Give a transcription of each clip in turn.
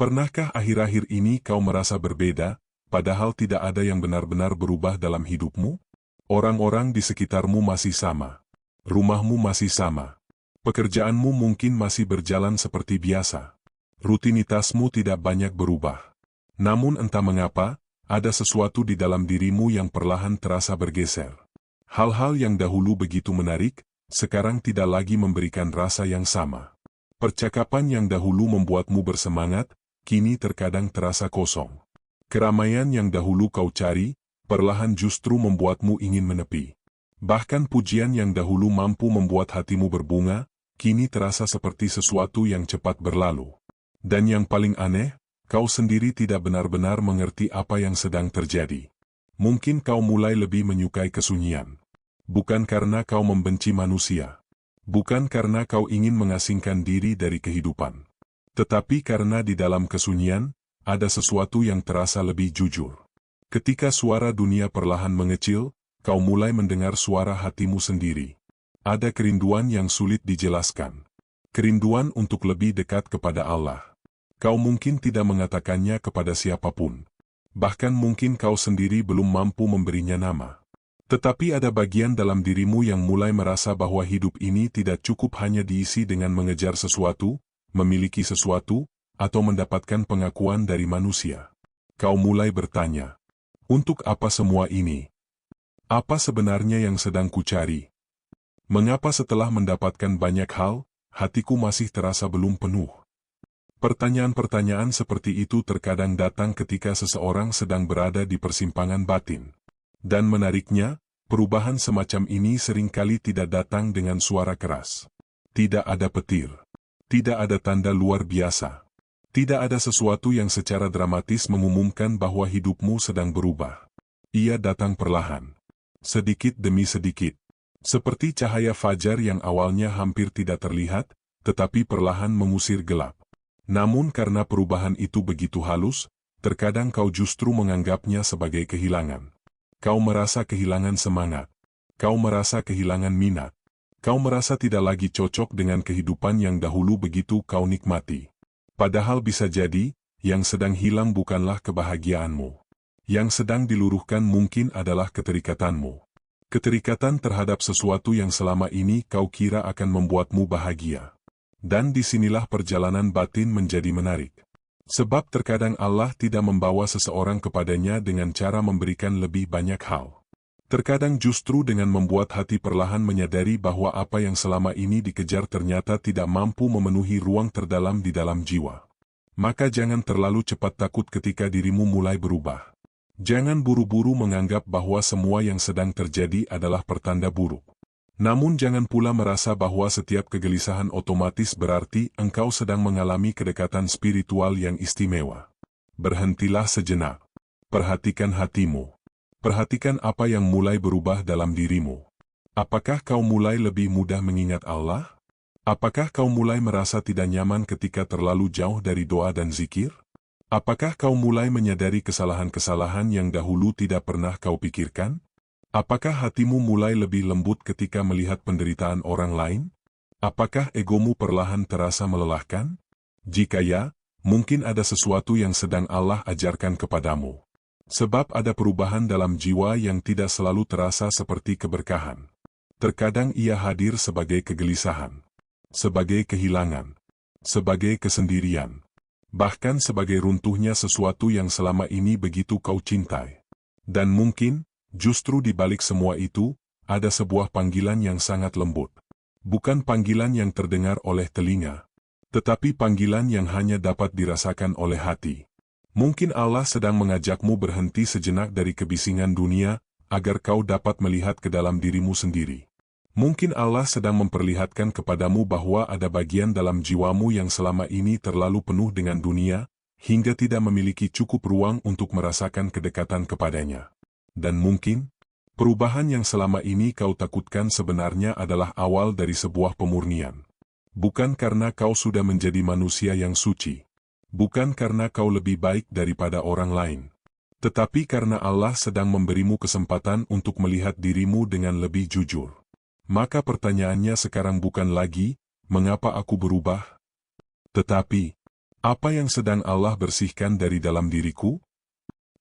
Pernahkah akhir-akhir ini kau merasa berbeda, padahal tidak ada yang benar-benar berubah dalam hidupmu? Orang-orang di sekitarmu masih sama. Rumahmu masih sama. Pekerjaanmu mungkin masih berjalan seperti biasa. Rutinitasmu tidak banyak berubah. Namun entah mengapa, ada sesuatu di dalam dirimu yang perlahan terasa bergeser. Hal-hal yang dahulu begitu menarik, sekarang tidak lagi memberikan rasa yang sama. Percakapan yang dahulu membuatmu bersemangat, kini terkadang terasa kosong. Keramaian yang dahulu kau cari, perlahan justru membuatmu ingin menepi. Bahkan pujian yang dahulu mampu membuat hatimu berbunga, kini terasa seperti sesuatu yang cepat berlalu. Dan yang paling aneh, kau sendiri tidak benar-benar mengerti apa yang sedang terjadi. Mungkin kau mulai lebih menyukai kesunyian. Bukan karena kau membenci manusia. Bukan karena kau ingin mengasingkan diri dari kehidupan. Tetapi karena di dalam kesunyian, ada sesuatu yang terasa lebih jujur. Ketika suara dunia perlahan mengecil, kau mulai mendengar suara hatimu sendiri. Ada kerinduan yang sulit dijelaskan. Kerinduan untuk lebih dekat kepada Allah. Kau mungkin tidak mengatakannya kepada siapapun. Bahkan mungkin kau sendiri belum mampu memberinya nama. Tetapi ada bagian dalam dirimu yang mulai merasa bahwa hidup ini tidak cukup hanya diisi dengan mengejar sesuatu, memiliki sesuatu, atau mendapatkan pengakuan dari manusia. Kau mulai bertanya, untuk apa semua ini? Apa sebenarnya yang sedang kucari? Mengapa setelah mendapatkan banyak hal, hatiku masih terasa belum penuh? Pertanyaan-pertanyaan seperti itu terkadang datang ketika seseorang sedang berada di persimpangan batin. Dan menariknya, perubahan semacam ini seringkali tidak datang dengan suara keras. Tidak ada petir. Tidak ada tanda luar biasa. Tidak ada sesuatu yang secara dramatis mengumumkan bahwa hidupmu sedang berubah. Ia datang perlahan. Sedikit demi sedikit. Seperti cahaya fajar yang awalnya hampir tidak terlihat, tetapi perlahan mengusir gelap. Namun karena perubahan itu begitu halus, terkadang kau justru menganggapnya sebagai kehilangan. Kau merasa kehilangan semangat. Kau merasa kehilangan minat. Kau merasa tidak lagi cocok dengan kehidupan yang dahulu begitu kau nikmati. Padahal bisa jadi, yang sedang hilang bukanlah kebahagiaanmu. Yang sedang diluruhkan mungkin adalah keterikatanmu. Keterikatan terhadap sesuatu yang selama ini kau kira akan membuatmu bahagia. Dan disinilah perjalanan batin menjadi menarik. Sebab terkadang Allah tidak membawa seseorang kepadanya dengan cara memberikan lebih banyak hal. Terkadang justru dengan membuat hati perlahan menyadari bahwa apa yang selama ini dikejar ternyata tidak mampu memenuhi ruang terdalam di dalam jiwa. Maka jangan terlalu cepat takut ketika dirimu mulai berubah. Jangan buru-buru menganggap bahwa semua yang sedang terjadi adalah pertanda buruk. Namun jangan pula merasa bahwa setiap kegelisahan otomatis berarti engkau sedang mengalami kedekatan spiritual yang istimewa. Berhentilah sejenak. Perhatikan hatimu. Perhatikan apa yang mulai berubah dalam dirimu. Apakah kau mulai lebih mudah mengingat Allah? Apakah kau mulai merasa tidak nyaman ketika terlalu jauh dari doa dan zikir? Apakah kau mulai menyadari kesalahan-kesalahan yang dahulu tidak pernah kau pikirkan? Apakah hatimu mulai lebih lembut ketika melihat penderitaan orang lain? Apakah egomu perlahan terasa melelahkan? Jika ya, mungkin ada sesuatu yang sedang Allah ajarkan kepadamu. Sebab ada perubahan dalam jiwa yang tidak selalu terasa seperti keberkahan. Terkadang ia hadir sebagai kegelisahan, sebagai kehilangan, sebagai kesendirian, bahkan sebagai runtuhnya sesuatu yang selama ini begitu kau cintai. Dan mungkin, justru di balik semua itu, ada sebuah panggilan yang sangat lembut. Bukan panggilan yang terdengar oleh telinga, tetapi panggilan yang hanya dapat dirasakan oleh hati. Mungkin Allah sedang mengajakmu berhenti sejenak dari kebisingan dunia, agar kau dapat melihat ke dalam dirimu sendiri. Mungkin Allah sedang memperlihatkan kepadamu bahwa ada bagian dalam jiwamu yang selama ini terlalu penuh dengan dunia, hingga tidak memiliki cukup ruang untuk merasakan kedekatan kepadanya. Dan mungkin, perubahan yang selama ini kau takutkan sebenarnya adalah awal dari sebuah pemurnian. Bukan karena kau sudah menjadi manusia yang suci. Bukan karena kau lebih baik daripada orang lain. Tetapi karena Allah sedang memberimu kesempatan untuk melihat dirimu dengan lebih jujur. Maka pertanyaannya sekarang bukan lagi, mengapa aku berubah? Tetapi, Apa yang sedang Allah bersihkan dari dalam diriku?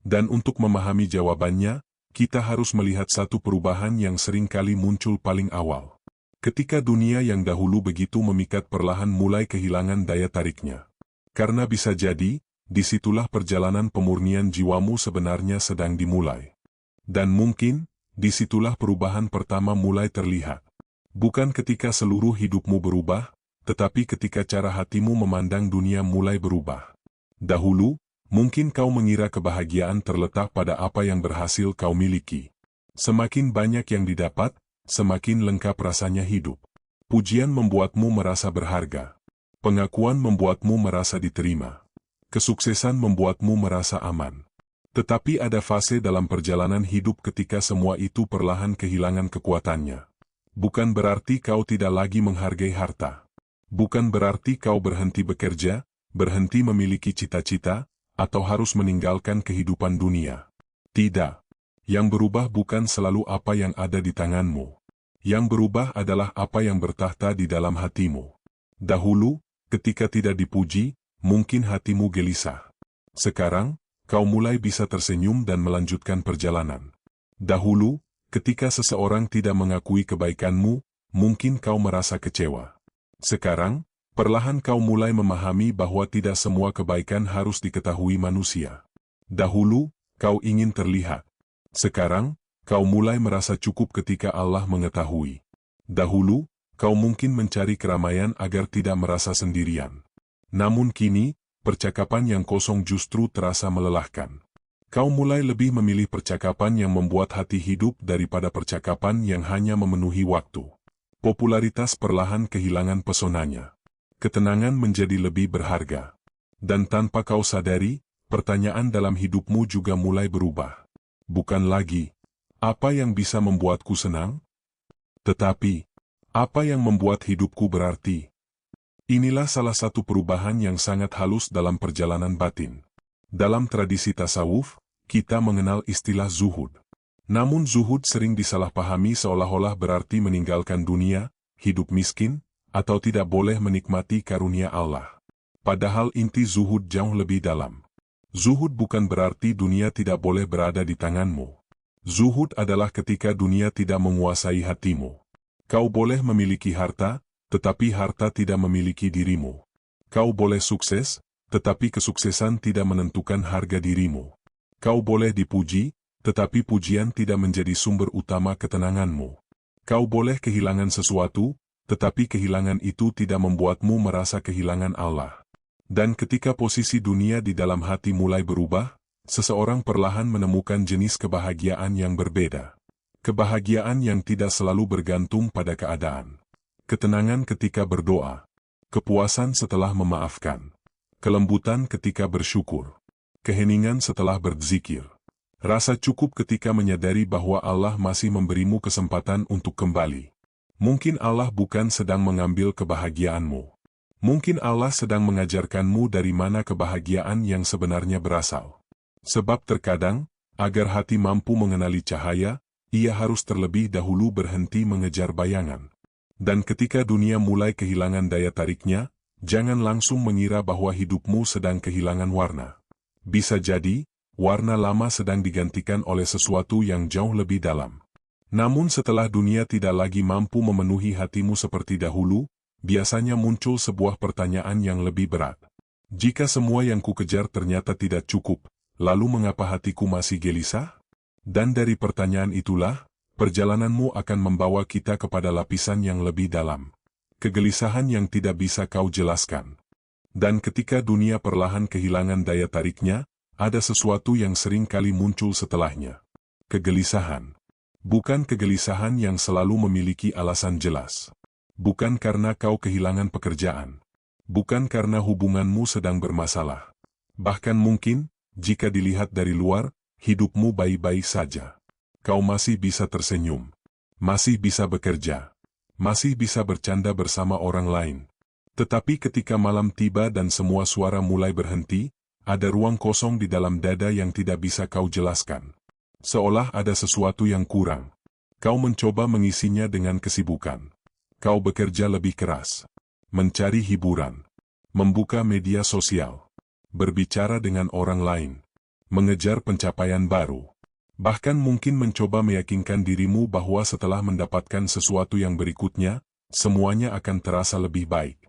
Dan untuk memahami jawabannya, kita harus melihat satu perubahan yang sering kali muncul paling awal. Ketika dunia yang dahulu begitu memikat perlahan mulai kehilangan daya tariknya. Karena bisa jadi, disitulah perjalanan pemurnian jiwamu sebenarnya sedang dimulai. Dan mungkin, disitulah perubahan pertama mulai terlihat. Bukan ketika seluruh hidupmu berubah, tetapi ketika cara hatimu memandang dunia mulai berubah. Dahulu, mungkin kau mengira kebahagiaan terletak pada apa yang berhasil kau miliki. Semakin banyak yang didapat, semakin lengkap rasanya hidup. Pujian membuatmu merasa berharga. Pengakuan membuatmu merasa diterima. Kesuksesan membuatmu merasa aman. Tetapi ada fase dalam perjalanan hidup ketika semua itu perlahan kehilangan kekuatannya. Bukan berarti kau tidak lagi menghargai harta. Bukan berarti kau berhenti bekerja, berhenti memiliki cita-cita, atau harus meninggalkan kehidupan dunia. Tidak. Yang berubah bukan selalu apa yang ada di tanganmu. Yang berubah adalah apa yang bertahta di dalam hatimu. Dahulu, ketika tidak dipuji, mungkin hatimu gelisah. Sekarang, kau mulai bisa tersenyum dan melanjutkan perjalanan. Dahulu, ketika seseorang tidak mengakui kebaikanmu, mungkin kau merasa kecewa. Sekarang, perlahan kau mulai memahami bahwa tidak semua kebaikan harus diketahui manusia. Dahulu, kau ingin terlihat. Sekarang, kau mulai merasa cukup ketika Allah mengetahui. Dahulu, kau mungkin mencari keramaian agar tidak merasa sendirian. Namun kini, percakapan yang kosong justru terasa melelahkan. Kau mulai lebih memilih percakapan yang membuat hati hidup daripada percakapan yang hanya memenuhi waktu. Popularitas perlahan kehilangan pesonanya. Ketenangan menjadi lebih berharga. Dan tanpa kau sadari, pertanyaan dalam hidupmu juga mulai berubah. Bukan lagi, apa yang bisa membuatku senang? Tetapi, apa yang membuat hidupku berarti? Inilah salah satu perubahan yang sangat halus dalam perjalanan batin. Dalam tradisi tasawuf, kita mengenal istilah zuhud. Namun zuhud sering disalahpahami seolah-olah berarti meninggalkan dunia, hidup miskin, atau tidak boleh menikmati karunia Allah. Padahal inti zuhud jauh lebih dalam. Zuhud bukan berarti dunia tidak boleh berada di tanganmu. Zuhud adalah ketika dunia tidak menguasai hatimu. Kau boleh memiliki harta, tetapi harta tidak memiliki dirimu. Kau boleh sukses, tetapi kesuksesan tidak menentukan harga dirimu. Kau boleh dipuji, tetapi pujian tidak menjadi sumber utama ketenanganmu. Kau boleh kehilangan sesuatu, tetapi kehilangan itu tidak membuatmu merasa kehilangan Allah. Dan ketika posisi dunia di dalam hati mulai berubah, seseorang perlahan menemukan jenis kebahagiaan yang berbeda. Kebahagiaan yang tidak selalu bergantung pada keadaan. Ketenangan ketika berdoa. Kepuasan setelah memaafkan. Kelembutan ketika bersyukur. Keheningan setelah berzikir. Rasa cukup ketika menyadari bahwa Allah masih memberimu kesempatan untuk kembali. Mungkin Allah bukan sedang mengambil kebahagiaanmu. Mungkin Allah sedang mengajarkanmu dari mana kebahagiaan yang sebenarnya berasal. Sebab terkadang, agar hati mampu mengenali cahaya, ia harus terlebih dahulu berhenti mengejar bayangan. Dan ketika dunia mulai kehilangan daya tariknya, jangan langsung mengira bahwa hidupmu sedang kehilangan warna. Bisa jadi, warna lama sedang digantikan oleh sesuatu yang jauh lebih dalam. Namun setelah dunia tidak lagi mampu memenuhi hatimu seperti dahulu, biasanya muncul sebuah pertanyaan yang lebih berat. Jika semua yang kukejar ternyata tidak cukup, lalu mengapa hatiku masih gelisah? Dan dari pertanyaan itulah, perjalananmu akan membawa kita kepada lapisan yang lebih dalam. Kegelisahan yang tidak bisa kau jelaskan. Dan ketika dunia perlahan kehilangan daya tariknya, ada sesuatu yang sering kali muncul setelahnya. Kegelisahan. Bukan kegelisahan yang selalu memiliki alasan jelas. Bukan karena kau kehilangan pekerjaan. Bukan karena hubunganmu sedang bermasalah. Bahkan mungkin, jika dilihat dari luar, hidupmu baik-baik saja. Kau masih bisa tersenyum. Masih bisa bekerja. Masih bisa bercanda bersama orang lain. Tetapi ketika malam tiba dan semua suara mulai berhenti, ada ruang kosong di dalam dada yang tidak bisa kau jelaskan. Seolah ada sesuatu yang kurang. Kau mencoba mengisinya dengan kesibukan. Kau bekerja lebih keras. Mencari hiburan. membuka media sosial, berbicara dengan orang lain, mengejar pencapaian baru. Bahkan mungkin mencoba meyakinkan dirimu bahwa setelah mendapatkan sesuatu yang berikutnya, semuanya akan terasa lebih baik.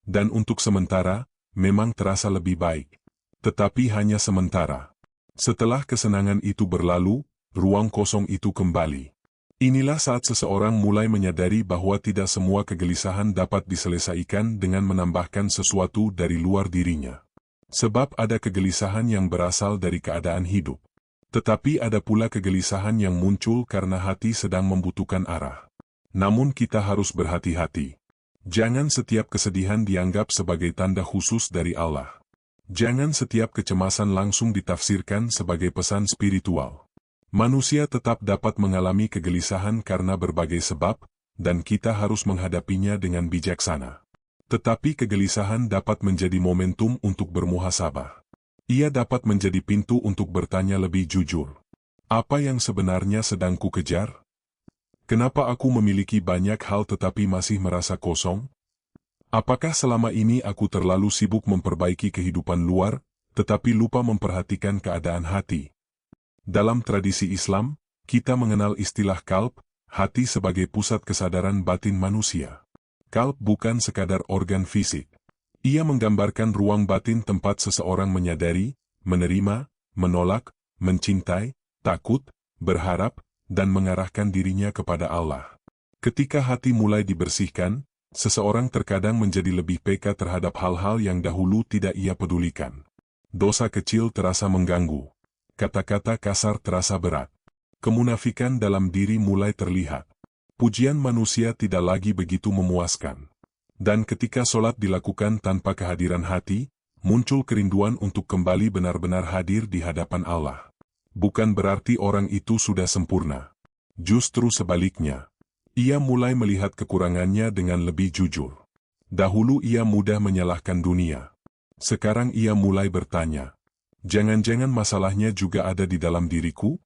Dan untuk sementara, memang terasa lebih baik. Tetapi hanya sementara. Setelah kesenangan itu berlalu, ruang kosong itu kembali. Inilah saat seseorang mulai menyadari bahwa tidak semua kegelisahan dapat diselesaikan dengan menambahkan sesuatu dari luar dirinya. Sebab ada kegelisahan yang berasal dari keadaan hidup. Tetapi ada pula kegelisahan yang muncul karena hati sedang membutuhkan arah. Namun kita harus berhati-hati. Jangan setiap kesedihan dianggap sebagai tanda khusus dari Allah. Jangan setiap kecemasan langsung ditafsirkan sebagai pesan spiritual. Manusia tetap dapat mengalami kegelisahan karena berbagai sebab, dan kita harus menghadapinya dengan bijaksana. Tetapi kegelisahan dapat menjadi momentum untuk bermuhasabah. Ia dapat menjadi pintu untuk bertanya lebih jujur. Apa yang sebenarnya sedang ku kejar? Kenapa aku memiliki banyak hal tetapi masih merasa kosong? Apakah selama ini aku terlalu sibuk memperbaiki kehidupan luar, tetapi lupa memperhatikan keadaan hati? Dalam tradisi Islam, kita mengenal istilah qalb, hati sebagai pusat kesadaran batin manusia. Qalb bukan sekadar organ fisik. Ia menggambarkan ruang batin tempat seseorang menyadari, menerima, menolak, mencintai, takut, berharap, dan mengarahkan dirinya kepada Allah. Ketika hati mulai dibersihkan, seseorang terkadang menjadi lebih peka terhadap hal-hal yang dahulu tidak ia pedulikan. Dosa kecil terasa mengganggu. Kata-kata kasar terasa berat. Kemunafikan dalam diri mulai terlihat. Pujian manusia tidak lagi begitu memuaskan. Dan ketika solat dilakukan tanpa kehadiran hati, muncul kerinduan untuk kembali benar-benar hadir di hadapan Allah. Bukan berarti orang itu sudah sempurna. Justru sebaliknya. Ia mulai melihat kekurangannya dengan lebih jujur. Dahulu ia mudah menyalahkan dunia. Sekarang ia mulai bertanya, jangan-jangan masalahnya juga ada di dalam diriku?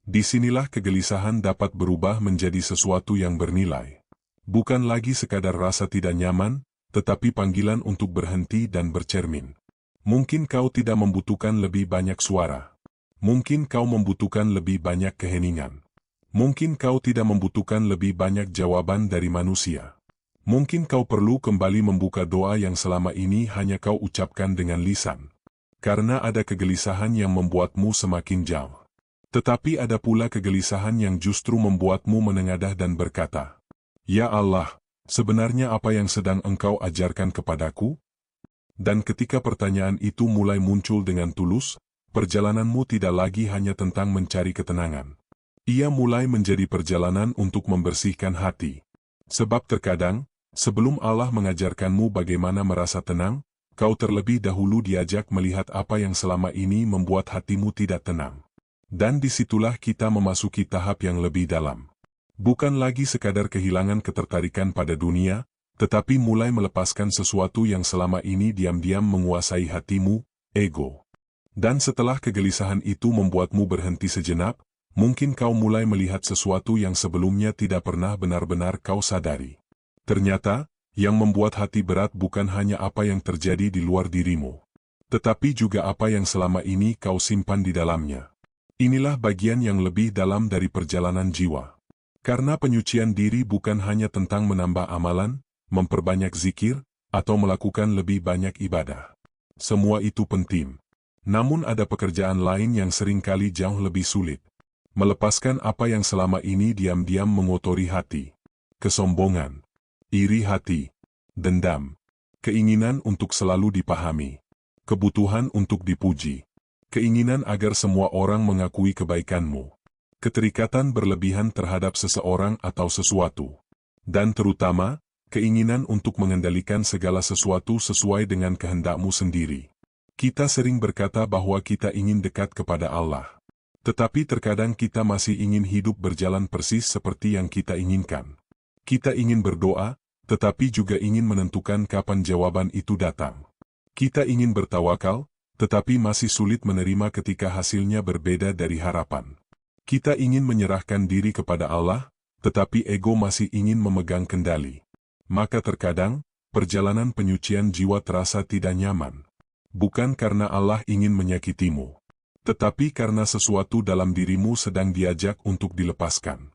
Disinilah kegelisahan dapat berubah menjadi sesuatu yang bernilai. Bukan lagi sekadar rasa tidak nyaman, tetapi panggilan untuk berhenti dan bercermin. Mungkin kau tidak membutuhkan lebih banyak suara. Mungkin kau membutuhkan lebih banyak keheningan. Mungkin kau tidak membutuhkan lebih banyak jawaban dari manusia. Mungkin kau perlu kembali membuka doa yang selama ini hanya kau ucapkan dengan lisan. Karena ada kegelisahan yang membuatmu semakin jauh. Tetapi ada pula kegelisahan yang justru membuatmu menengadah dan berkata, "Ya Allah, sebenarnya apa yang sedang Engkau ajarkan kepadaku?" Dan ketika pertanyaan itu mulai muncul dengan tulus, perjalananmu tidak lagi hanya tentang mencari ketenangan. Ia mulai menjadi perjalanan untuk membersihkan hati. Sebab terkadang, sebelum Allah mengajarkanmu bagaimana merasa tenang, kau terlebih dahulu diajak melihat apa yang selama ini membuat hatimu tidak tenang. Dan disitulah kita memasuki tahap yang lebih dalam. Bukan lagi sekadar kehilangan ketertarikan pada dunia, tetapi mulai melepaskan sesuatu yang selama ini diam-diam menguasai hatimu, ego. Dan setelah kegelisahan itu membuatmu berhenti sejenak, mungkin kau mulai melihat sesuatu yang sebelumnya tidak pernah benar-benar kau sadari. Ternyata, yang membuat hati berat bukan hanya apa yang terjadi di luar dirimu, tetapi juga apa yang selama ini kau simpan di dalamnya. Inilah bagian yang lebih dalam dari perjalanan jiwa. Karena penyucian diri bukan hanya tentang menambah amalan, memperbanyak zikir, atau melakukan lebih banyak ibadah. Semua itu penting. Namun ada pekerjaan lain yang seringkali jauh lebih sulit. Melepaskan apa yang selama ini diam-diam mengotori hati. Kesombongan, iri hati, dendam, keinginan untuk selalu dipahami, kebutuhan untuk dipuji, keinginan agar semua orang mengakui kebaikanmu, keterikatan berlebihan terhadap seseorang atau sesuatu, dan terutama, keinginan untuk mengendalikan segala sesuatu sesuai dengan kehendakmu sendiri. Kita sering berkata bahwa kita ingin dekat kepada Allah. Tetapi terkadang kita masih ingin hidup berjalan persis seperti yang kita inginkan. Kita ingin berdoa, tetapi juga ingin menentukan kapan jawaban itu datang. Kita ingin bertawakal, tetapi masih sulit menerima ketika hasilnya berbeda dari harapan. Kita ingin menyerahkan diri kepada Allah, tetapi ego masih ingin memegang kendali. Maka terkadang, perjalanan penyucian jiwa terasa tidak nyaman. Bukan karena Allah ingin menyakitimu, tetapi karena sesuatu dalam dirimu sedang diajak untuk dilepaskan.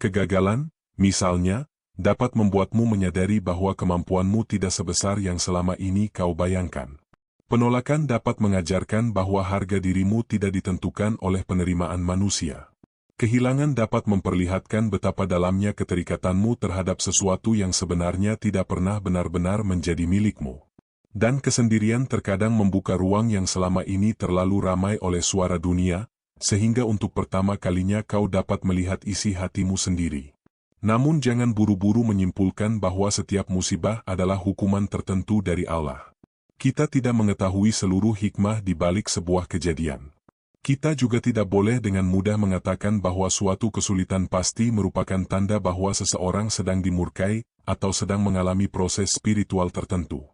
Kegagalan, misalnya, dapat membuatmu menyadari bahwa kemampuanmu tidak sebesar yang selama ini kau bayangkan. Penolakan dapat mengajarkan bahwa harga dirimu tidak ditentukan oleh penerimaan manusia. Kehilangan dapat memperlihatkan betapa dalamnya keterikatanmu terhadap sesuatu yang sebenarnya tidak pernah benar-benar menjadi milikmu. Dan kesendirian terkadang membuka ruang yang selama ini terlalu ramai oleh suara dunia, sehingga untuk pertama kalinya kau dapat melihat isi hatimu sendiri. Namun jangan buru-buru menyimpulkan bahwa setiap musibah adalah hukuman tertentu dari Allah. Kita tidak mengetahui seluruh hikmah di balik sebuah kejadian. Kita juga tidak boleh dengan mudah mengatakan bahwa suatu kesulitan pasti merupakan tanda bahwa seseorang sedang dimurkai atau sedang mengalami proses spiritual tertentu.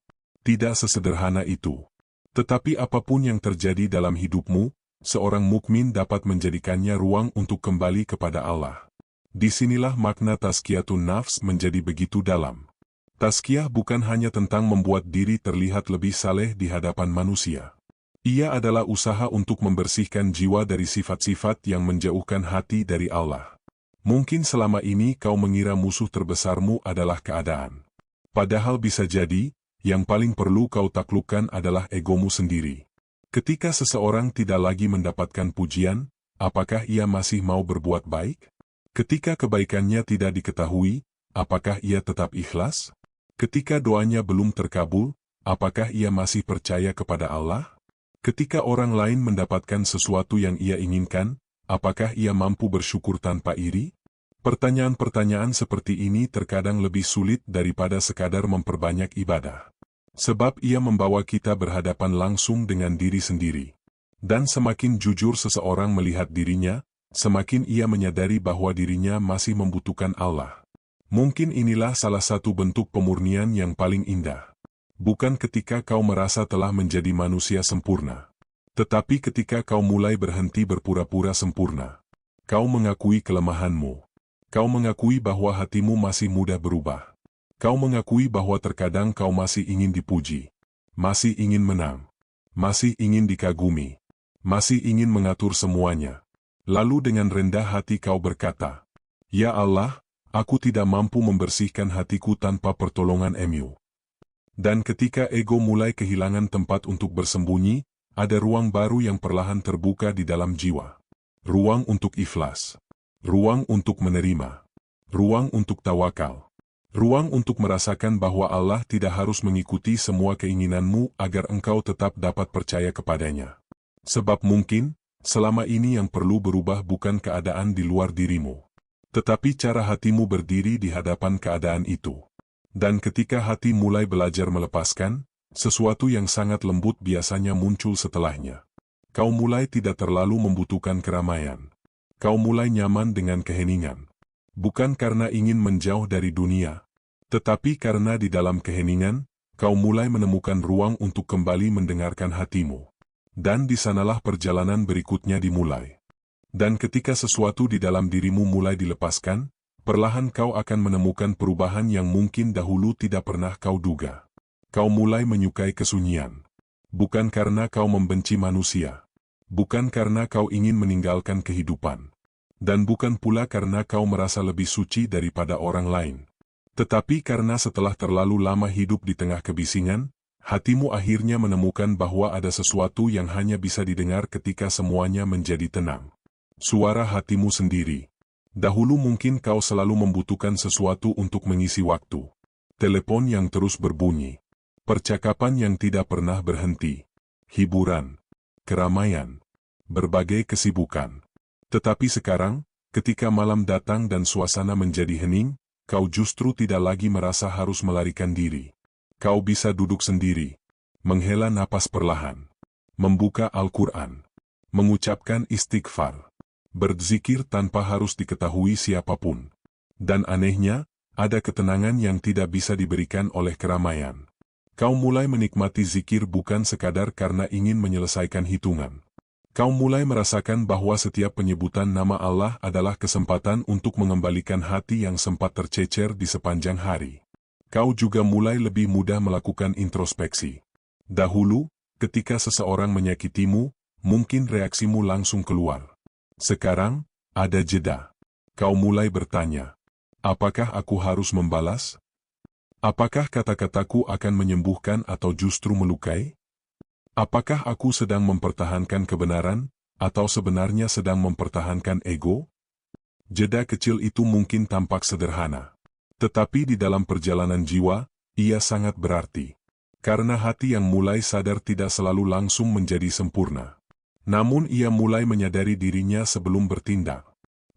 Tidak sesederhana itu. Tetapi apapun yang terjadi dalam hidupmu, seorang mukmin dapat menjadikannya ruang untuk kembali kepada Allah. Disinilah makna tazkiyatun nafs menjadi begitu dalam. Tazkiyah bukan hanya tentang membuat diri terlihat lebih saleh di hadapan manusia. Ia adalah usaha untuk membersihkan jiwa dari sifat-sifat yang menjauhkan hati dari Allah. Mungkin selama ini kau mengira musuh terbesarmu adalah keadaan. Padahal bisa jadi, yang paling perlu kau taklukkan adalah egomu sendiri. Ketika seseorang tidak lagi mendapatkan pujian, apakah ia masih mau berbuat baik? Ketika kebaikannya tidak diketahui, apakah ia tetap ikhlas? Ketika doanya belum terkabul, apakah ia masih percaya kepada Allah? Ketika orang lain mendapatkan sesuatu yang ia inginkan, apakah ia mampu bersyukur tanpa iri? Pertanyaan-pertanyaan seperti ini terkadang lebih sulit daripada sekadar memperbanyak ibadah. Sebab ia membawa kita berhadapan langsung dengan diri sendiri. Dan semakin jujur seseorang melihat dirinya, semakin ia menyadari bahwa dirinya masih membutuhkan Allah. Mungkin inilah salah satu bentuk pemurnian yang paling indah. Bukan ketika kau merasa telah menjadi manusia sempurna. Tetapi ketika kau mulai berhenti berpura-pura sempurna. Kau mengakui kelemahanmu. Kau mengakui bahwa hatimu masih mudah berubah. Kau mengakui bahwa terkadang kau masih ingin dipuji. Masih ingin menang. Masih ingin dikagumi. Masih ingin mengatur semuanya. Lalu dengan rendah hati kau berkata, "Ya Allah, aku tidak mampu membersihkan hatiku tanpa pertolongan Mu." Dan ketika ego mulai kehilangan tempat untuk bersembunyi, ada ruang baru yang perlahan terbuka di dalam jiwa. Ruang untuk ikhlas. Ruang untuk menerima. Ruang untuk tawakal. Ruang untuk merasakan bahwa Allah tidak harus mengikuti semua keinginanmu agar engkau tetap dapat percaya kepadanya. Sebab mungkin, selama ini yang perlu berubah bukan keadaan di luar dirimu, tetapi cara hatimu berdiri di hadapan keadaan itu. Dan ketika hati mulai belajar melepaskan, sesuatu yang sangat lembut biasanya muncul setelahnya. Kau mulai tidak terlalu membutuhkan keramaian. Kau mulai nyaman dengan keheningan. Bukan karena ingin menjauh dari dunia, tetapi karena di dalam keheningan, kau mulai menemukan ruang untuk kembali mendengarkan hatimu. Dan di sanalah perjalanan berikutnya dimulai. Dan ketika sesuatu di dalam dirimu mulai dilepaskan, perlahan kau akan menemukan perubahan yang mungkin dahulu tidak pernah kau duga. Kau mulai menyukai kesunyian. Bukan karena kau membenci manusia. Bukan karena kau ingin meninggalkan kehidupan. Dan bukan pula karena kau merasa lebih suci daripada orang lain. Tetapi karena setelah terlalu lama hidup di tengah kebisingan, hatimu akhirnya menemukan bahwa ada sesuatu yang hanya bisa didengar ketika semuanya menjadi tenang. Suara hatimu sendiri. Dahulu mungkin kau selalu membutuhkan sesuatu untuk mengisi waktu. Telepon yang terus berbunyi. Percakapan yang tidak pernah berhenti. Hiburan. Keramaian. Berbagai kesibukan. Tetapi sekarang, ketika malam datang dan suasana menjadi hening, kau justru tidak lagi merasa harus melarikan diri. Kau bisa duduk sendiri. Menghela napas perlahan. Membuka Al-Quran. Mengucapkan istighfar. Berzikir tanpa harus diketahui siapapun. Dan anehnya, ada ketenangan yang tidak bisa diberikan oleh keramaian. Kau mulai menikmati zikir bukan sekadar karena ingin menyelesaikan hitungan. Kau mulai merasakan bahwa setiap penyebutan nama Allah adalah kesempatan untuk mengembalikan hati yang sempat tercecer di sepanjang hari. Kau juga mulai lebih mudah melakukan introspeksi. Dahulu, ketika seseorang menyakitimu, mungkin reaksimu langsung keluar. Sekarang, ada jeda. Kau mulai bertanya, apakah aku harus membalas? Apakah kata-kataku akan menyembuhkan atau justru melukai? Apakah aku sedang mempertahankan kebenaran, atau sebenarnya sedang mempertahankan ego? Jeda kecil itu mungkin tampak sederhana. Tetapi di dalam perjalanan jiwa, ia sangat berarti. Karena hati yang mulai sadar tidak selalu langsung menjadi sempurna. Namun ia mulai menyadari dirinya sebelum bertindak.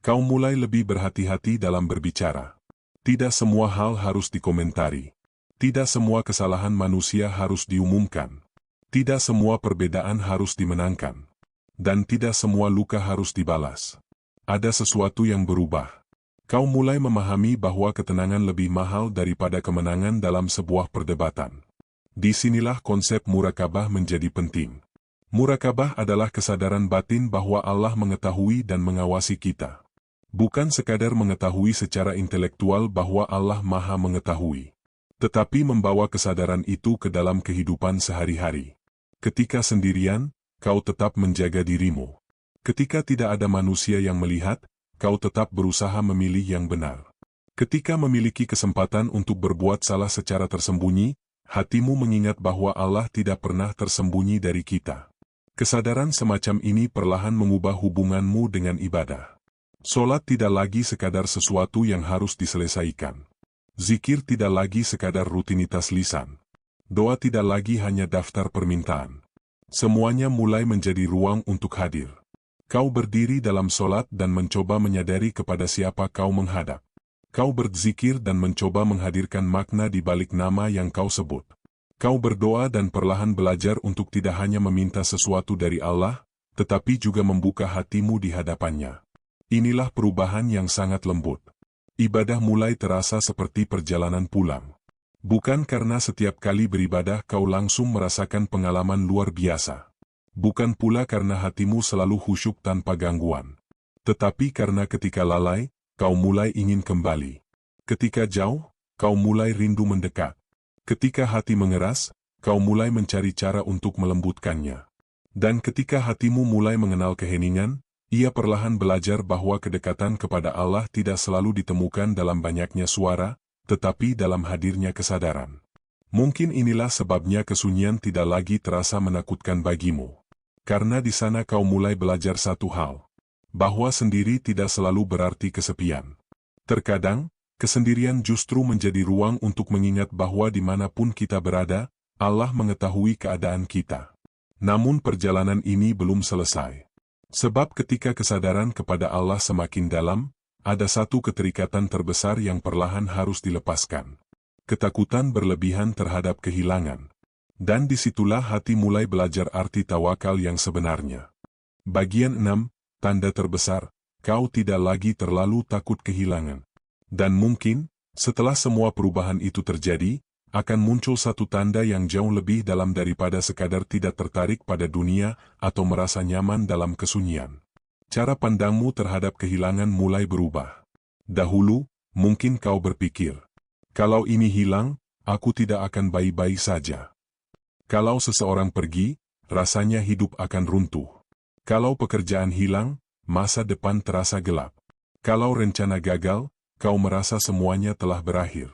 Kau mulai lebih berhati-hati dalam berbicara. Tidak semua hal harus dikomentari. Tidak semua kesalahan manusia harus diumumkan. Tidak semua perbedaan harus dimenangkan. Dan tidak semua luka harus dibalas. Ada sesuatu yang berubah. Kau mulai memahami bahwa ketenangan lebih mahal daripada kemenangan dalam sebuah perdebatan. Disinilah konsep murakabah menjadi penting. Murakabah adalah kesadaran batin bahwa Allah mengetahui dan mengawasi kita. Bukan sekadar mengetahui secara intelektual bahwa Allah Maha Mengetahui, tetapi membawa kesadaran itu ke dalam kehidupan sehari-hari. Ketika sendirian, kau tetap menjaga dirimu. Ketika tidak ada manusia yang melihat, kau tetap berusaha memilih yang benar. Ketika memiliki kesempatan untuk berbuat salah secara tersembunyi, hatimu mengingat bahwa Allah tidak pernah tersembunyi dari kita. Kesadaran semacam ini perlahan mengubah hubunganmu dengan ibadah. Solat tidak lagi sekadar sesuatu yang harus diselesaikan. Zikir tidak lagi sekadar rutinitas lisan. Doa tidak lagi hanya daftar permintaan. Semuanya mulai menjadi ruang untuk hadir. Kau berdiri dalam solat dan mencoba menyadari kepada siapa kau menghadap. Kau berzikir dan mencoba menghadirkan makna di balik nama yang kau sebut. Kau berdoa dan perlahan belajar untuk tidak hanya meminta sesuatu dari Allah, tetapi juga membuka hatimu di hadapannya. Inilah perubahan yang sangat lembut. Ibadah mulai terasa seperti perjalanan pulang. Bukan karena setiap kali beribadah kau langsung merasakan pengalaman luar biasa. Bukan pula karena hatimu selalu khusyuk tanpa gangguan. Tetapi karena ketika lalai, kau mulai ingin kembali. Ketika jauh, kau mulai rindu mendekat. Ketika hati mengeras, kau mulai mencari cara untuk melembutkannya. Dan ketika hatimu mulai mengenal keheningan, ia perlahan belajar bahwa kedekatan kepada Allah tidak selalu ditemukan dalam banyaknya suara, tetapi dalam hadirnya kesadaran. Mungkin inilah sebabnya kesunyian tidak lagi terasa menakutkan bagimu. Karena di sana kau mulai belajar satu hal. Bahwa sendiri tidak selalu berarti kesepian. Terkadang, kesendirian justru menjadi ruang untuk mengingat bahwa dimanapun kita berada, Allah mengetahui keadaan kita. Namun perjalanan ini belum selesai. Sebab ketika kesadaran kepada Allah semakin dalam, ada satu keterikatan terbesar yang perlahan harus dilepaskan. Ketakutan berlebihan terhadap kehilangan. Dan disitulah hati mulai belajar arti tawakal yang sebenarnya. Bagian 6, tanda terbesar, kau tidak lagi terlalu takut kehilangan. Dan mungkin, setelah semua perubahan itu terjadi, akan muncul satu tanda yang jauh lebih dalam daripada sekadar tidak tertarik pada dunia atau merasa nyaman dalam kesunyian. Cara pandangmu terhadap kehilangan mulai berubah. Dahulu, mungkin kau berpikir, kalau ini hilang, aku tidak akan baik-baik saja. Kalau seseorang pergi, rasanya hidup akan runtuh. Kalau pekerjaan hilang, masa depan terasa gelap. Kalau rencana gagal, kau merasa semuanya telah berakhir.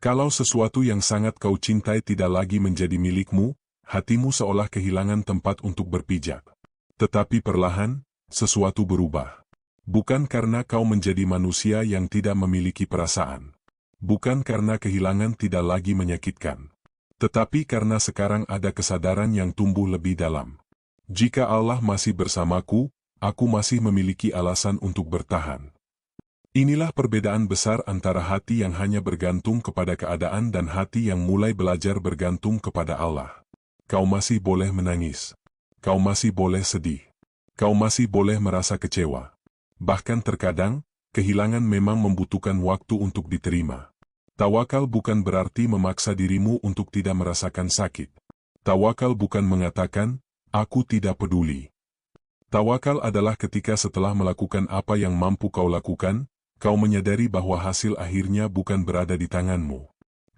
Kalau sesuatu yang sangat kau cintai tidak lagi menjadi milikmu, hatimu seolah kehilangan tempat untuk berpijak. Tetapi perlahan, sesuatu berubah. Bukan karena kau menjadi manusia yang tidak memiliki perasaan. Bukan karena kehilangan tidak lagi menyakitkan. Tetapi karena sekarang ada kesadaran yang tumbuh lebih dalam. Jika Allah masih bersamaku, aku masih memiliki alasan untuk bertahan. Inilah perbedaan besar antara hati yang hanya bergantung kepada keadaan dan hati yang mulai belajar bergantung kepada Allah. Kau masih boleh menangis. Kau masih boleh sedih. Kau masih boleh merasa kecewa. Bahkan terkadang, kehilangan memang membutuhkan waktu untuk diterima. Tawakal bukan berarti memaksa dirimu untuk tidak merasakan sakit. Tawakal bukan mengatakan, aku tidak peduli. Tawakal adalah ketika setelah melakukan apa yang mampu kau lakukan, kau menyadari bahwa hasil akhirnya bukan berada di tanganmu.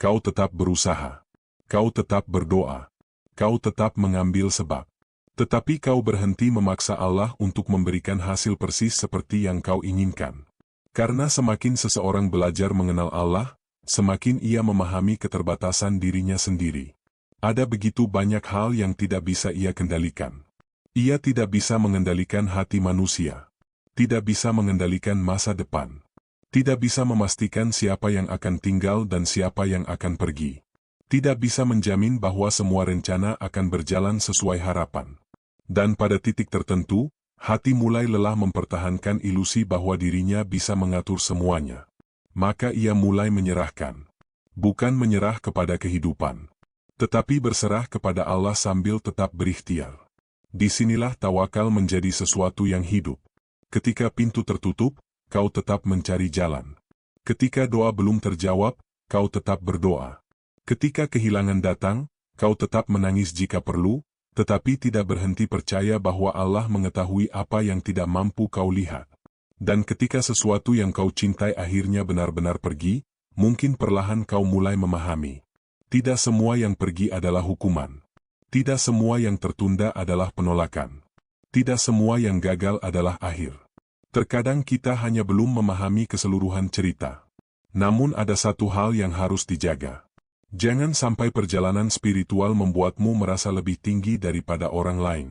Kau tetap berusaha. Kau tetap berdoa. Kau tetap mengambil sebab. Tetapi kau berhenti memaksa Allah untuk memberikan hasil persis seperti yang kau inginkan. Karena semakin seseorang belajar mengenal Allah, semakin ia memahami keterbatasan dirinya sendiri. Ada begitu banyak hal yang tidak bisa ia kendalikan. Ia tidak bisa mengendalikan hati manusia. Tidak bisa mengendalikan masa depan. Tidak bisa memastikan siapa yang akan tinggal dan siapa yang akan pergi. Tidak bisa menjamin bahwa semua rencana akan berjalan sesuai harapan. Dan pada titik tertentu, hati mulai lelah mempertahankan ilusi bahwa dirinya bisa mengatur semuanya. Maka ia mulai menyerahkan. Bukan menyerah kepada kehidupan, tetapi berserah kepada Allah sambil tetap berikhtiar. Disinilah tawakal menjadi sesuatu yang hidup. Ketika pintu tertutup, kau tetap mencari jalan. Ketika doa belum terjawab, kau tetap berdoa. Ketika kehilangan datang, kau tetap menangis jika perlu, tetapi tidak berhenti percaya bahwa Allah mengetahui apa yang tidak mampu kau lihat. Dan ketika sesuatu yang kau cintai akhirnya benar-benar pergi, mungkin perlahan kau mulai memahami. Tidak semua yang pergi adalah hukuman. Tidak semua yang tertunda adalah penolakan. Tidak semua yang gagal adalah akhir. Terkadang kita hanya belum memahami keseluruhan cerita. Namun ada satu hal yang harus dijaga. Jangan sampai perjalanan spiritual membuatmu merasa lebih tinggi daripada orang lain.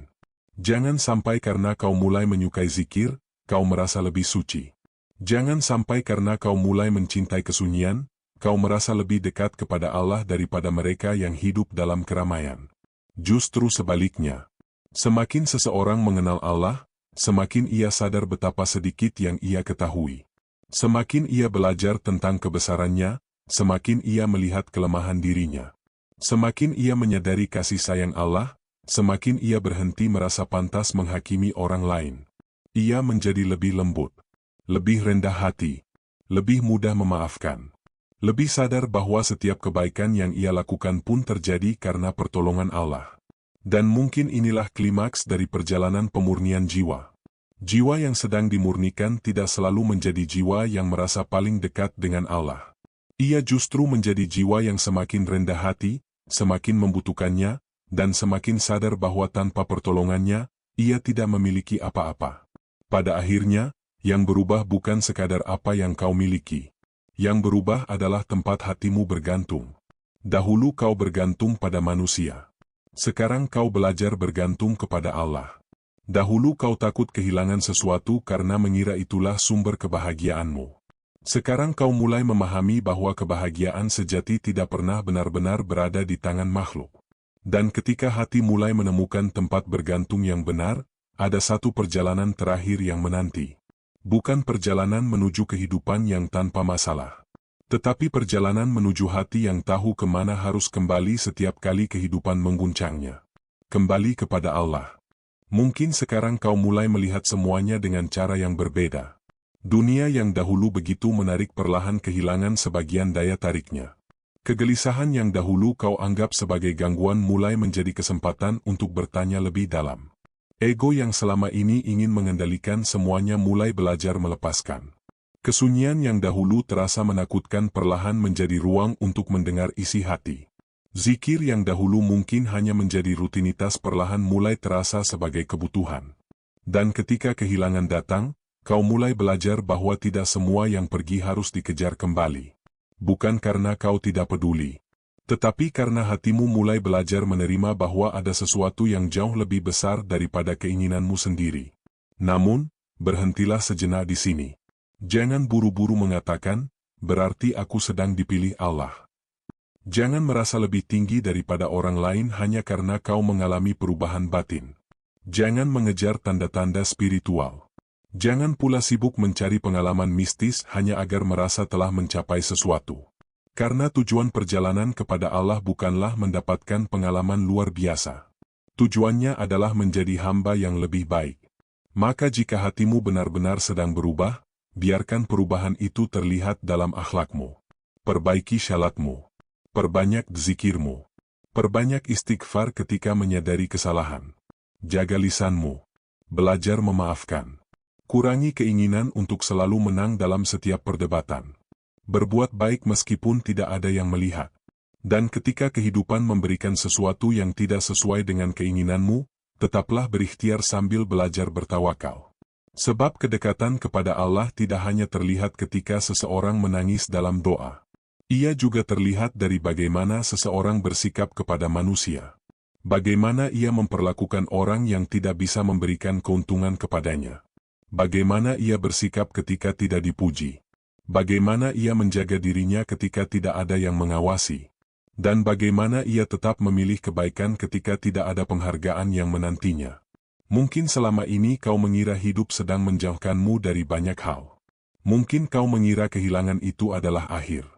Jangan sampai karena kau mulai menyukai zikir, kau merasa lebih suci. Jangan sampai karena kau mulai mencintai kesunyian, kau merasa lebih dekat kepada Allah daripada mereka yang hidup dalam keramaian. Justru sebaliknya. Semakin seseorang mengenal Allah, semakin ia sadar betapa sedikit yang ia ketahui. Semakin ia belajar tentang kebesarannya, semakin ia melihat kelemahan dirinya. Semakin ia menyadari kasih sayang Allah, semakin ia berhenti merasa pantas menghakimi orang lain. Ia menjadi lebih lembut, lebih rendah hati, lebih mudah memaafkan. Lebih sadar bahwa setiap kebaikan yang ia lakukan pun terjadi karena pertolongan Allah. Dan mungkin inilah klimaks dari perjalanan pemurnian jiwa. Jiwa yang sedang dimurnikan tidak selalu menjadi jiwa yang merasa paling dekat dengan Allah. Ia justru menjadi jiwa yang semakin rendah hati, semakin membutuhkannya, dan semakin sadar bahwa tanpa pertolongannya, ia tidak memiliki apa-apa. Pada akhirnya, yang berubah bukan sekadar apa yang kau miliki. Yang berubah adalah tempat hatimu bergantung. Dahulu kau bergantung pada manusia. Sekarang kau belajar bergantung kepada Allah. Dahulu kau takut kehilangan sesuatu karena mengira itulah sumber kebahagiaanmu. Sekarang kau mulai memahami bahwa kebahagiaan sejati tidak pernah benar-benar berada di tangan makhluk. Dan ketika hati mulai menemukan tempat bergantung yang benar, ada satu perjalanan terakhir yang menanti. Bukan perjalanan menuju kehidupan yang tanpa masalah, tetapi perjalanan menuju hati yang tahu kemana harus kembali setiap kali kehidupan mengguncangnya. Kembali kepada Allah. Mungkin sekarang kau mulai melihat semuanya dengan cara yang berbeda. Dunia yang dahulu begitu menarik perlahan kehilangan sebagian daya tariknya. Kegelisahan yang dahulu kau anggap sebagai gangguan mulai menjadi kesempatan untuk bertanya lebih dalam. Ego yang selama ini ingin mengendalikan semuanya mulai belajar melepaskan. Kesunyian yang dahulu terasa menakutkan perlahan menjadi ruang untuk mendengar isi hati. Zikir yang dahulu mungkin hanya menjadi rutinitas perlahan mulai terasa sebagai kebutuhan. Dan ketika kehilangan datang, kau mulai belajar bahwa tidak semua yang pergi harus dikejar kembali. Bukan karena kau tidak peduli, tetapi karena hatimu mulai belajar menerima bahwa ada sesuatu yang jauh lebih besar daripada keinginanmu sendiri. Namun, berhentilah sejenak di sini. Jangan buru-buru mengatakan, berarti aku sedang dipilih Allah. Jangan merasa lebih tinggi daripada orang lain hanya karena kau mengalami perubahan batin. Jangan mengejar tanda-tanda spiritual. Jangan pula sibuk mencari pengalaman mistis hanya agar merasa telah mencapai sesuatu. Karena tujuan perjalanan kepada Allah bukanlah mendapatkan pengalaman luar biasa. Tujuannya adalah menjadi hamba yang lebih baik. Maka jika hatimu benar-benar sedang berubah, biarkan perubahan itu terlihat dalam akhlakmu. Perbaiki syalatmu. Perbanyak zikirmu. Perbanyak istighfar ketika menyadari kesalahan. Jaga lisanmu. Belajar memaafkan. Kurangi keinginan untuk selalu menang dalam setiap perdebatan. Berbuat baik meskipun tidak ada yang melihat. Dan ketika kehidupan memberikan sesuatu yang tidak sesuai dengan keinginanmu, tetaplah berikhtiar sambil belajar bertawakal. Sebab kedekatan kepada Allah tidak hanya terlihat ketika seseorang menangis dalam doa. Ia juga terlihat dari bagaimana seseorang bersikap kepada manusia. Bagaimana ia memperlakukan orang yang tidak bisa memberikan keuntungan kepadanya. Bagaimana ia bersikap ketika tidak dipuji. Bagaimana ia menjaga dirinya ketika tidak ada yang mengawasi. Dan bagaimana ia tetap memilih kebaikan ketika tidak ada penghargaan yang menantinya. Mungkin selama ini kau mengira hidup sedang menjauhkanmu dari banyak hal. Mungkin kau mengira kehilangan itu adalah akhir.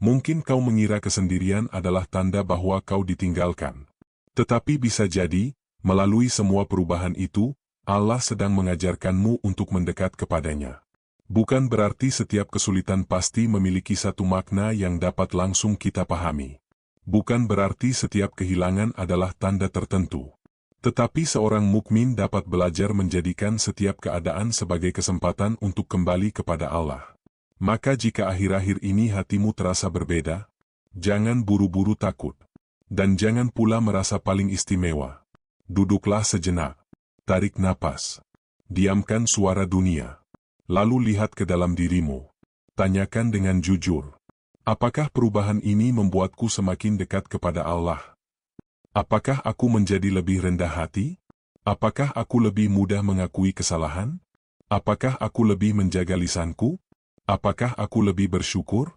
Mungkin kau mengira kesendirian adalah tanda bahwa kau ditinggalkan. Tetapi bisa jadi, melalui semua perubahan itu, Allah sedang mengajarkanmu untuk mendekat kepadanya. Bukan berarti setiap kesulitan pasti memiliki satu makna yang dapat langsung kita pahami. Bukan berarti setiap kehilangan adalah tanda tertentu. Tetapi seorang mukmin dapat belajar menjadikan setiap keadaan sebagai kesempatan untuk kembali kepada Allah. Maka jika akhir-akhir ini hatimu terasa berbeda, jangan buru-buru takut. Dan jangan pula merasa paling istimewa. Duduklah sejenak. Tarik napas. Diamkan suara dunia. Lalu lihat ke dalam dirimu. Tanyakan dengan jujur. Apakah perubahan ini membuatku semakin dekat kepada Allah? Apakah aku menjadi lebih rendah hati? Apakah aku lebih mudah mengakui kesalahan? Apakah aku lebih menjaga lisanku? Apakah aku lebih bersyukur?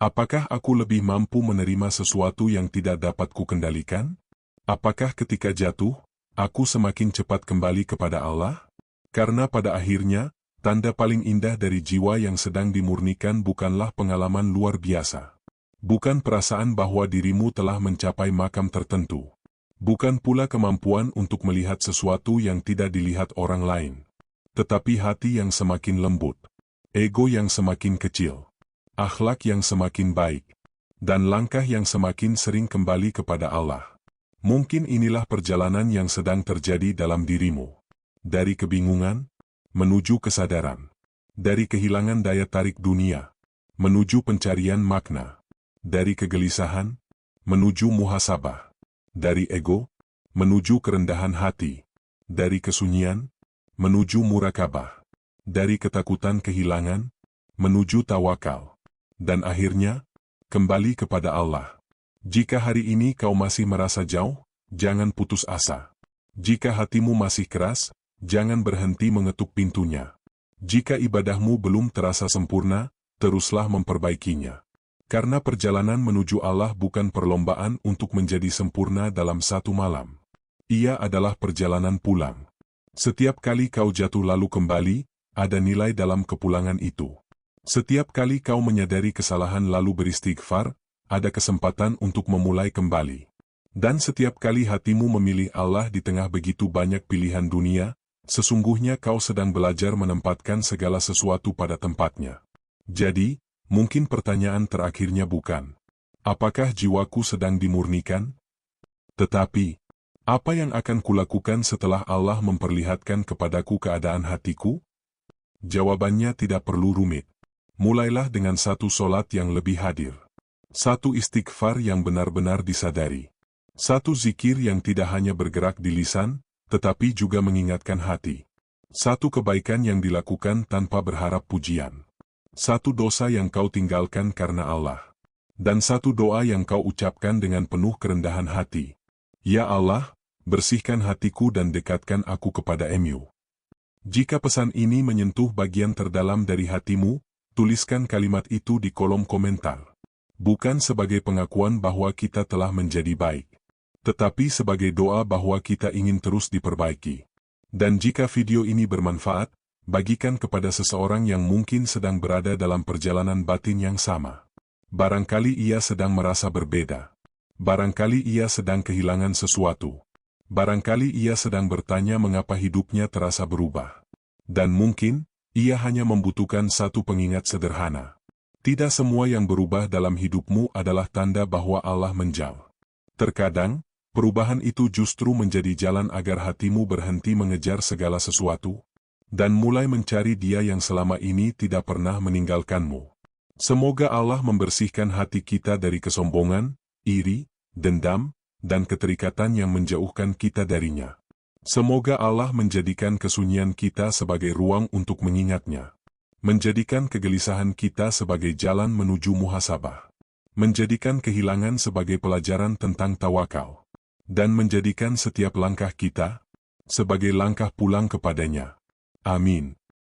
Apakah aku lebih mampu menerima sesuatu yang tidak dapat kukendalikan? Apakah ketika jatuh, aku semakin cepat kembali kepada Allah? Karena pada akhirnya, tanda paling indah dari jiwa yang sedang dimurnikan bukanlah pengalaman luar biasa. Bukan perasaan bahwa dirimu telah mencapai makam tertentu. Bukan pula kemampuan untuk melihat sesuatu yang tidak dilihat orang lain. Tetapi hati yang semakin lembut, ego yang semakin kecil, akhlak yang semakin baik, dan langkah yang semakin sering kembali kepada Allah. Mungkin inilah perjalanan yang sedang terjadi dalam dirimu. Dari kebingungan, menuju kesadaran. Dari kehilangan daya tarik dunia, menuju pencarian makna. Dari kegelisahan, menuju muhasabah. Dari ego, menuju kerendahan hati. Dari kesunyian, menuju murakabah. Dari ketakutan kehilangan, menuju tawakal. Dan akhirnya, kembali kepada Allah. Jika hari ini kau masih merasa jauh, jangan putus asa. Jika hatimu masih keras, jangan berhenti mengetuk pintunya. Jika ibadahmu belum terasa sempurna, teruslah memperbaikinya. Karena perjalanan menuju Allah bukan perlombaan untuk menjadi sempurna dalam satu malam. Ia adalah perjalanan pulang. Setiap kali kau jatuh lalu kembali, ada nilai dalam kepulangan itu. Setiap kali kau menyadari kesalahan lalu beristighfar, ada kesempatan untuk memulai kembali. Dan setiap kali hatimu memilih Allah di tengah begitu banyak pilihan dunia, sesungguhnya kau sedang belajar menempatkan segala sesuatu pada tempatnya. Jadi, mungkin pertanyaan terakhirnya bukan, apakah jiwaku sedang dimurnikan? Tetapi, apa yang akan kulakukan setelah Allah memperlihatkan kepadaku keadaan hatiku? Jawabannya tidak perlu rumit. Mulailah dengan satu solat yang lebih hadir. Satu istighfar yang benar-benar disadari. Satu zikir yang tidak hanya bergerak di lisan, tetapi juga mengingatkan hati. Satu kebaikan yang dilakukan tanpa berharap pujian. Satu dosa yang kau tinggalkan karena Allah. Dan satu doa yang kau ucapkan dengan penuh kerendahan hati. Ya Allah, bersihkan hatiku dan dekatkan aku kepada-Mu. Jika pesan ini menyentuh bagian terdalam dari hatimu, tuliskan kalimat itu di kolom komentar. Bukan sebagai pengakuan bahwa kita telah menjadi baik, tetapi sebagai doa bahwa kita ingin terus diperbaiki. Dan jika video ini bermanfaat, bagikan kepada seseorang yang mungkin sedang berada dalam perjalanan batin yang sama. Barangkali ia sedang merasa berbeda. Barangkali ia sedang kehilangan sesuatu. Barangkali ia sedang bertanya mengapa hidupnya terasa berubah. Dan mungkin, ia hanya membutuhkan satu pengingat sederhana. Tidak semua yang berubah dalam hidupmu adalah tanda bahwa Allah menjauh. Terkadang, perubahan itu justru menjadi jalan agar hatimu berhenti mengejar segala sesuatu, dan mulai mencari Dia yang selama ini tidak pernah meninggalkanmu. Semoga Allah membersihkan hati kita dari kesombongan, iri, dendam, dan keterikatan yang menjauhkan kita darinya. Semoga Allah menjadikan kesunyian kita sebagai ruang untuk mengingatnya. Menjadikan kegelisahan kita sebagai jalan menuju muhasabah. Menjadikan kehilangan sebagai pelajaran tentang tawakal. Dan menjadikan setiap langkah kita sebagai langkah pulang kepadanya. Amin.